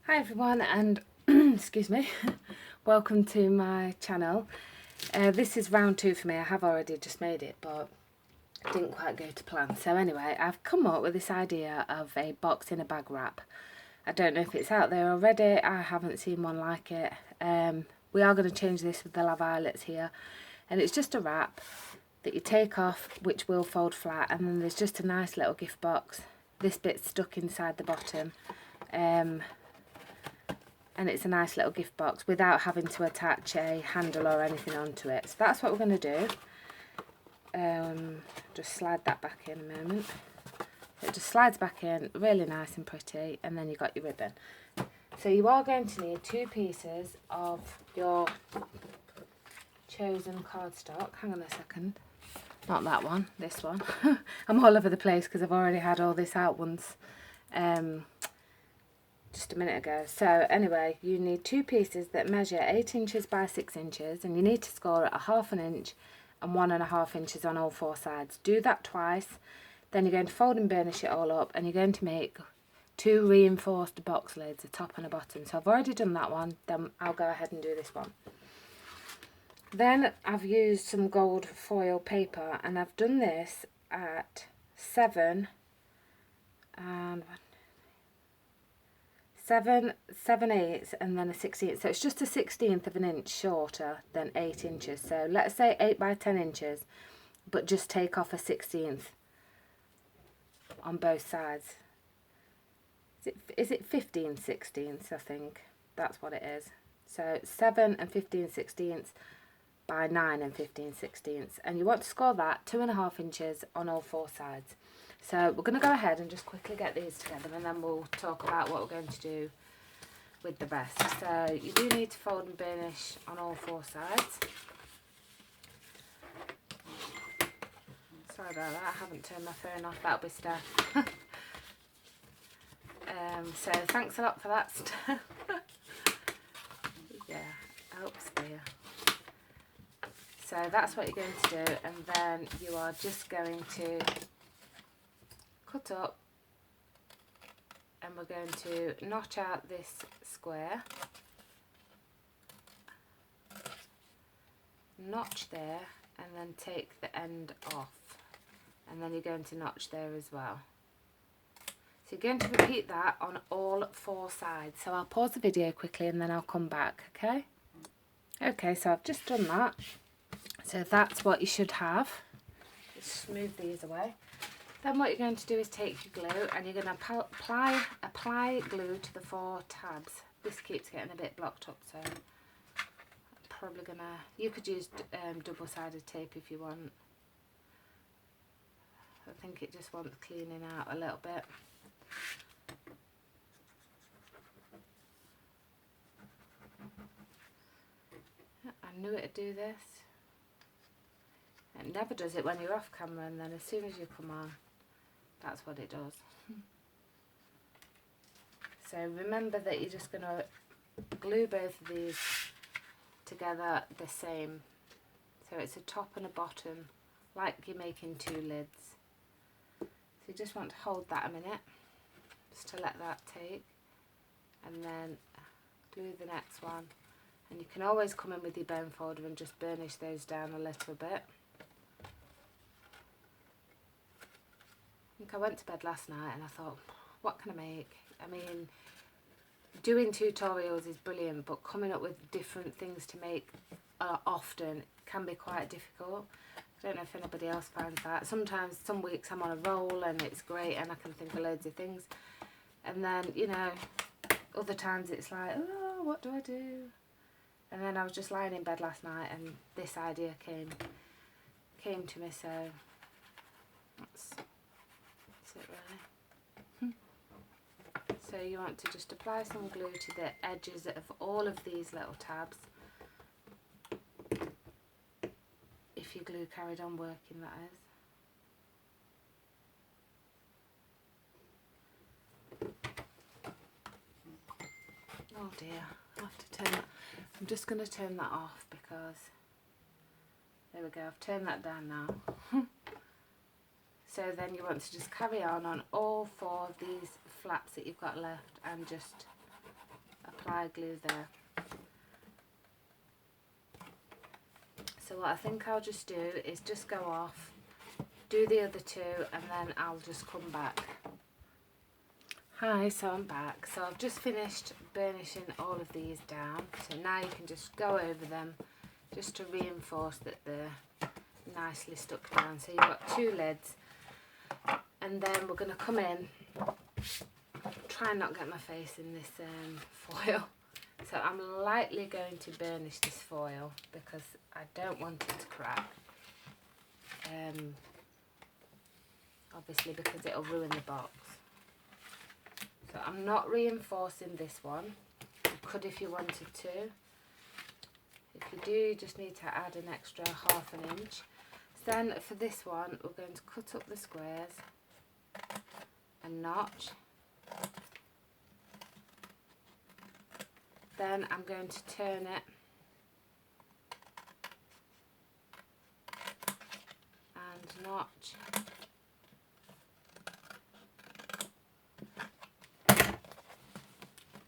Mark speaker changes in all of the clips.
Speaker 1: Hi everyone, and excuse me, welcome to my channel. This is round 2 for me. I have already just made it, but it didn't quite go to plan. So anyway, I've come up with this idea of a box in a bag wrap. I don't know if it's out there already. I haven't seen one like it. We are going to change this with the La Violets here, and it's just a wrap that you take off, which will fold flat, and then there's just a nice little gift box. This bit's stuck inside the bottom. And it's a nice little gift box without having to attach a handle or anything onto it. So that's what we're going to do. Just slide that back in a moment. It just slides back in, really nice and pretty, and then you've got your ribbon. So you are going to need 2 pieces of your chosen cardstock. Hang on a second. Not that one, this one. I'm all over the place because I've already had all this out once. Just a minute ago. So anyway, you need 2 pieces that measure 8 inches by 6 inches, and you need to score at 1/2 inch and 1.5 inches on all 4 sides. Do that twice, then you're going to fold and burnish it all up, and you're going to make 2 reinforced box lids, a top and a bottom. So I've already done that one, then I'll go ahead and do this one. Then I've used some gold foil paper, and I've done this at 7 and 7/8 and then a 16th, so it's just a 16th of an inch shorter than 8 inches. So let's say 8 by 10 inches, but just take off a 16th on both sides. Is it 15/16? I think that's what it is. So 7 and 15/16 by 9 and 15/16, and you want to score that 2.5 inches on all 4 sides. So we're going to go ahead and just quickly get these together, and then we'll talk about what we're going to do with the rest. So you do need to fold and burnish on all 4 sides. Sorry about that, I haven't turned my phone off, that'll be Steph. So thanks a lot for that, Steph. Yeah, oops dear. So that's what you're going to do, and then you are just going to cut up, and we're going to notch out this square, notch there, and then take the end off, and then you're going to notch there as well. So you're going to repeat that on all 4 sides. So I'll pause the video quickly and then I'll come back, okay? Okay, so I've just done that. So that's what you should have. Just move these away. Then what you're going to do is take your glue, and you're going to apply glue to the 4 tabs. This keeps getting a bit blocked up, so I'm probably going to... You could use double-sided tape if you want. I think it just wants cleaning out a little bit. I knew it'd do this. It never does it when you're off camera, and then as soon as you come on, that's what it does. So remember that you're just going to glue both of these together the same. So it's a top and a bottom, like you're making 2 lids. So you just want to hold that a minute, just to let that take, and then glue the next one. And you can always come in with your bone folder and just burnish those down a little bit. I think I went to bed last night and I thought, what can I make? I mean, doing tutorials is brilliant, but coming up with different things to make often can be quite difficult. I don't know if anybody else finds that. Sometimes, some weeks I'm on a roll and it's great and I can think of loads of things. And then, you know, other times it's like, oh, what do I do? And then I was just lying in bed last night and this idea came to me, so that's it really. So you want to just apply some glue to the edges of all of these little tabs. If your glue carried on working, that is. Oh dear, I have to turn that. I'm just going to turn that off because, there we go, I've turned that down now. So then you want to just carry on all 4 of these flaps that you've got left and just apply glue there. So what I think I'll just do is just go off, do the other two, and then I'll just come back. Hi, so I'm back. So I've just finished burnishing all of these down. So now you can just go over them just to reinforce that they're nicely stuck down. So you've got two lids, and then we're going to come in, try and not get my face in this foil. So I'm lightly going to burnish this foil because I don't want it to crack. Obviously because it'll ruin the box. So I'm not reinforcing this one. You could if you wanted to. If you do, you just need to add an extra ½ inch. So then for this one, we're going to cut up the squares and notch. Then I'm going to turn it and notch.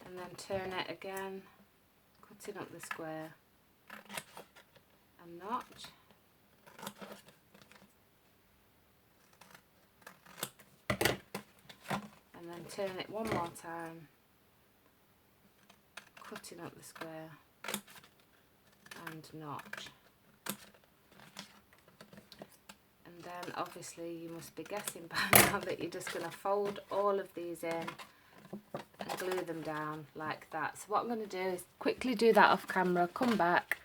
Speaker 1: And then turn it again, cutting up the square and notch. And then turn it one more time, cutting up the square and notch. And then obviously you must be guessing by now that you're just going to fold all of these in and glue them down like that. So what I'm going to do is quickly do that off camera, come back.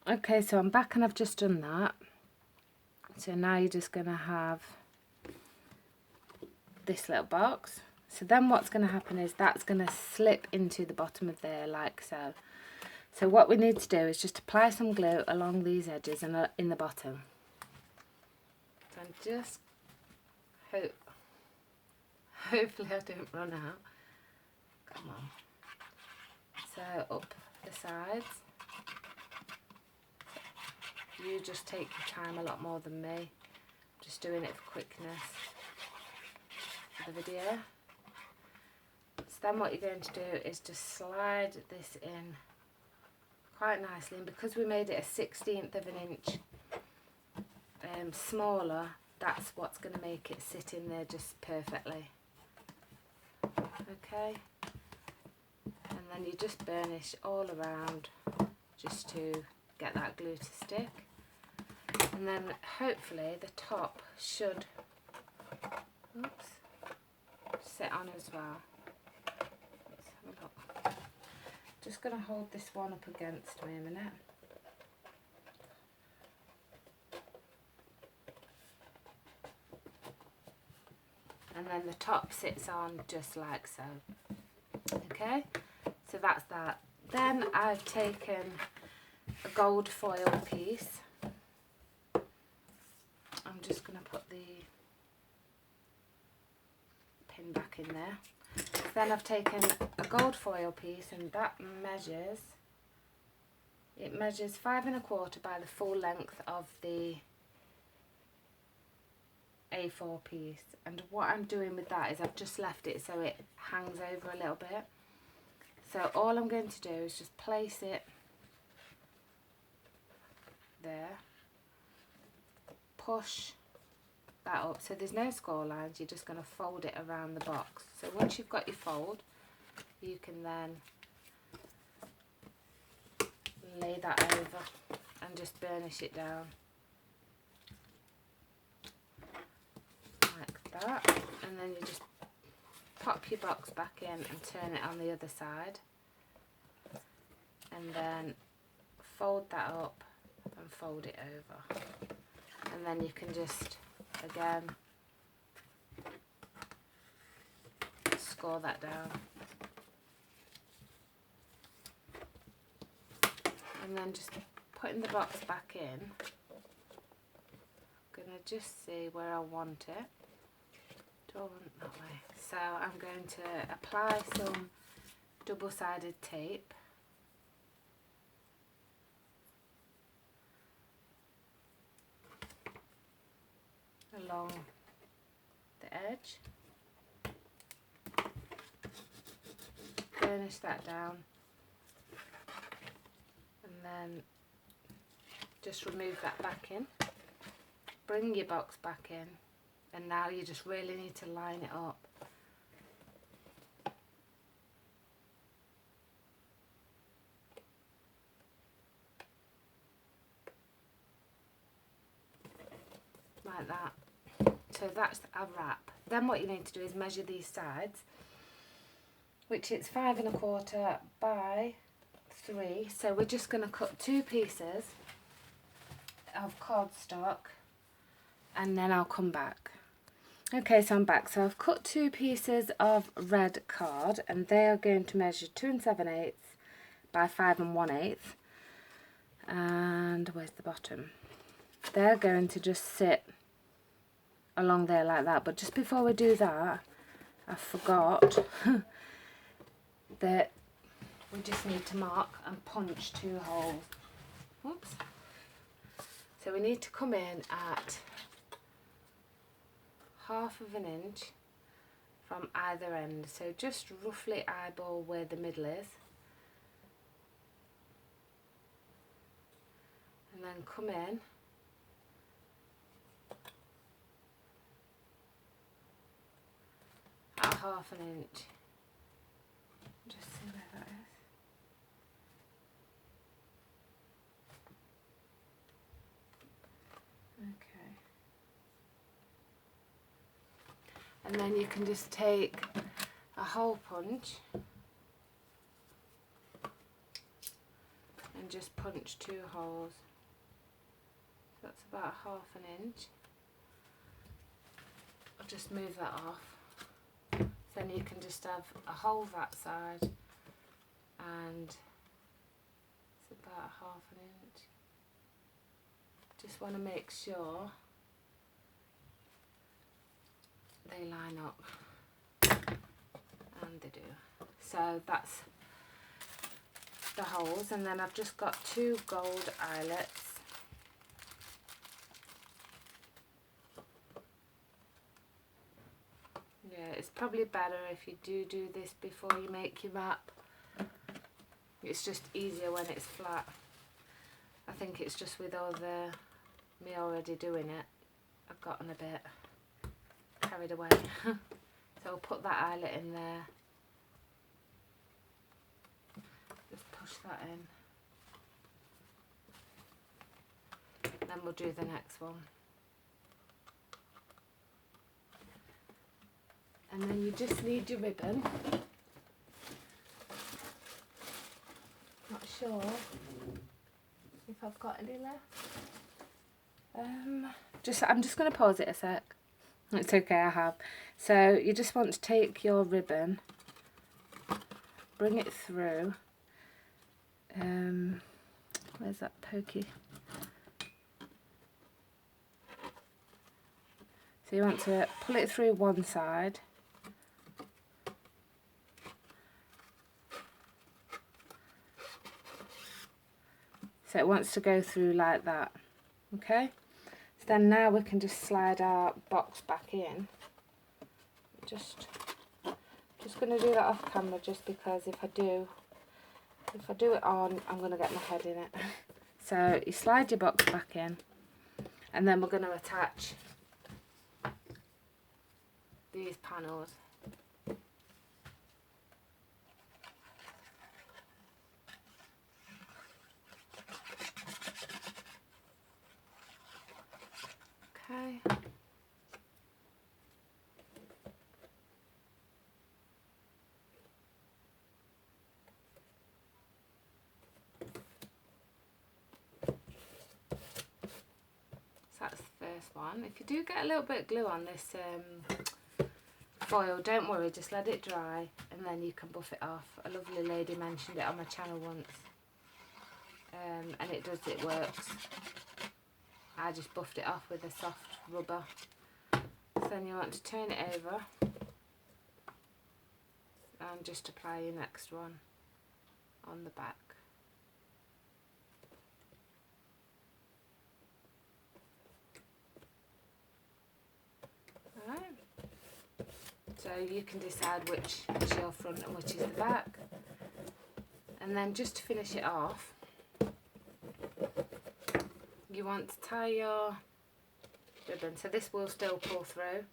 Speaker 1: Okay, so I'm back and I've just done that. So now you're just going to have this little box. So then what's going to happen is that's going to slip into the bottom of there like so. So what we need to do is just apply some glue along these edges and in the bottom. So I'm just hopefully I don't run out. Come on. So up the sides. You just take your time a lot more than me. I'm just doing it for quickness for the video. So then what you're going to do is just slide this in quite nicely, and because we made it a 1/16 of an inch smaller, that's what's going to make it sit in there just perfectly. Okay, and then you just burnish all around just to get that glue to stick, and then hopefully the top should sit on as well. Let's have a look. Just going to hold this one up against me a minute. And then the top sits on just like so. Okay, so that's that. Then I've taken a gold foil piece. I'm just going to put the pin back in there. Then I've taken a gold foil piece, and that measures 5 1/4 by the full length of the A4 piece. And what I'm doing with that is I've just left it so it hangs over a little bit. So all I'm going to do is just place it there, push that up, so there's no score lines, you're just going to fold it around the box. So once you've got your fold, you can then lay that over and just burnish it down like that, and then you just pop your box back in and turn it on the other side, and then fold that up and fold it over, and then you can just again score that down, and then just putting the box back in, I'm going to just see where I want it. Do I want it that way? So I'm going to apply some double-sided tape along the edge, burnish that down, and then just remove that back in, bring your box back in, and now you just really need to line it up. Like that. So that's a wrap. Then what you need to do is measure these sides, which it's 5 1/4 by 3. So we're just going to cut 2 pieces of cardstock, and then I'll come back. Okay, so I'm back. So I've cut 2 pieces of red card, and they are going to measure 2 7/8 by 5 1/8. And where's the bottom? They're going to just sit along there like that. But just before we do that, I forgot that we just need to mark and punch 2 holes. Whoops. So we need to come in at 1/2 inch from either end. So just roughly eyeball where the middle is. And then come in at 1/2 inch. Just see where that is. Okay. And then you can just take a hole punch and just punch 2 holes. So that's about 1/2 inch. I'll just move that off. Then you can just have a hole that side, and it's about 1/2 inch. Just want to make sure they line up, and they do. So that's the holes, and then I've just got 2 gold eyelets. Yeah, it's probably better if you do this before you make your wrap. It's just easier when it's flat. I think it's just with all me already doing it, I've gotten a bit carried away. So I'll put that eyelet in there. Just push that in. Then we'll do the next one. And then you just need your ribbon. Not sure if I've got any left. I'm just going to pause it a sec. It's okay, I have. So you just want to take your ribbon, bring it through. Where's that pokey? So you want to pull it through one side. So it wants to go through like that. Okay? So then now we can just slide our box back in. Just going to do that off camera, just because if I do it on, I'm going to get my head in it. So you slide your box back in, and then we're going to attach these panels. Okay. So that's the first one. If you do get a little bit of glue on this foil, don't worry, just let it dry and then you can buff it off. A lovely lady mentioned it on my channel once, and it works. I just buffed it off with a soft rubber. So then you want to turn it over and just apply your next one on the back. Alright, So you can decide which is your front and which is the back. And then just to finish it off, you want to tie your ribbon. So this will still pull through.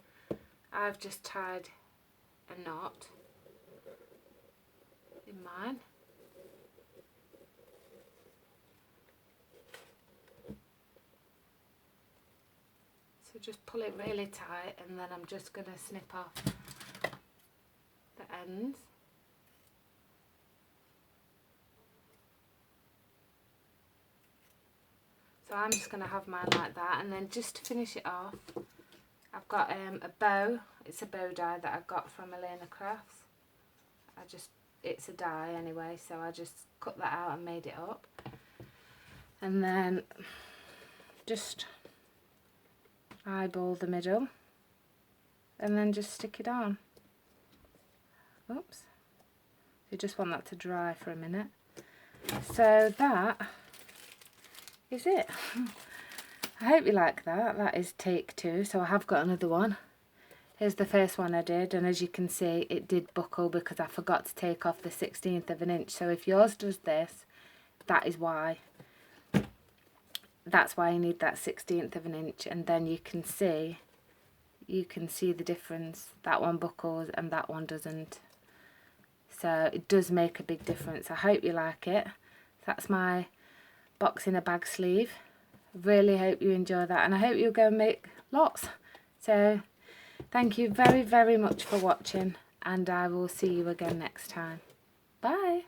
Speaker 1: I've just tied a knot in mine. So just pull it really tight, and then I'm just going to snip off the ends. So I'm just going to have mine like that, and then just to finish it off, I've got a bow. It's a bow die that I got from Elena Crafts. It's a die anyway, so I just cut that out and made it up. And then just eyeball the middle and then just stick it on. Oops. You just want that to dry for a minute. So that is it. I hope you like that. That is take 2, so I have got another one. Here's the first one I did, and as you can see it did buckle because I forgot to take off the 1/16 of an inch. So if yours does this, that is why. That's why you need that 1/16 of an inch, and then you can see the difference. That one buckles and that one doesn't. So it does make a big difference. I hope you like it. That's my box in a bag sleeve. Really hope you enjoy that, and I hope you'll go and make lots. So thank you very, very much for watching, and I will see you again next time. Bye.